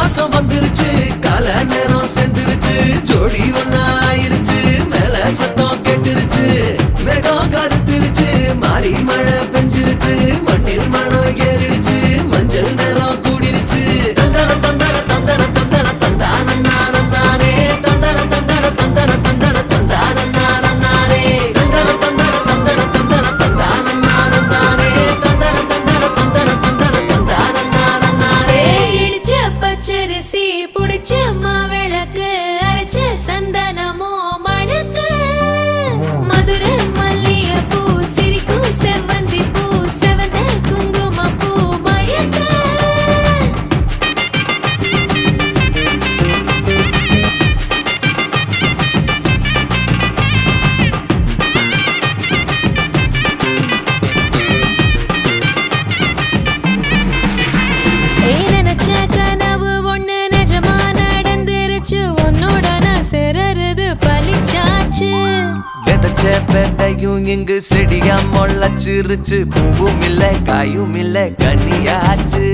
மாசம் வந்துருச்சு கால நேரம் சென்றுருச்சு ஜோடி ஒன்னா ஆயிருச்சு மேல சத்தம் கேட்டுருச்சு மேகம் கருத்துருச்சு மாறி மழை பெஞ்சிருச்சு மண்ணில் மனம் ஏறிடுச்சு மஞ்சள் நேரம் கூடிருச்சு தந்தர தந்தர தந்தர தந்தர தந்தானே தந்தர தந்தர தந்தர தந்தர தந்தானே தந்தர தந்தர தந்தர தந்தர தந்தானே தந்தர தந்தர தந்தர தந்தர தந்தானே இடிச்ச பச்சரிசி புடிச்ச மாவிளக்கு அரைச்ச சந்தனமோ மணக்கு மதுரை மல்லிய பூ சிரிக்கும் செவ்வந்தி பூ செவந்த குங்கும பூ மயக்க நினைச்ச கனவு ஒண்ணு நிஜமா நடந்துருச்சு உன்னோட நான் சிறருது பலிச்சாச்சு விதைச்ச விதையும் இங்கு செடியா முளைச்சிருச்சு பூவும் இல்ல காயும் இல்ல கனியாச்சு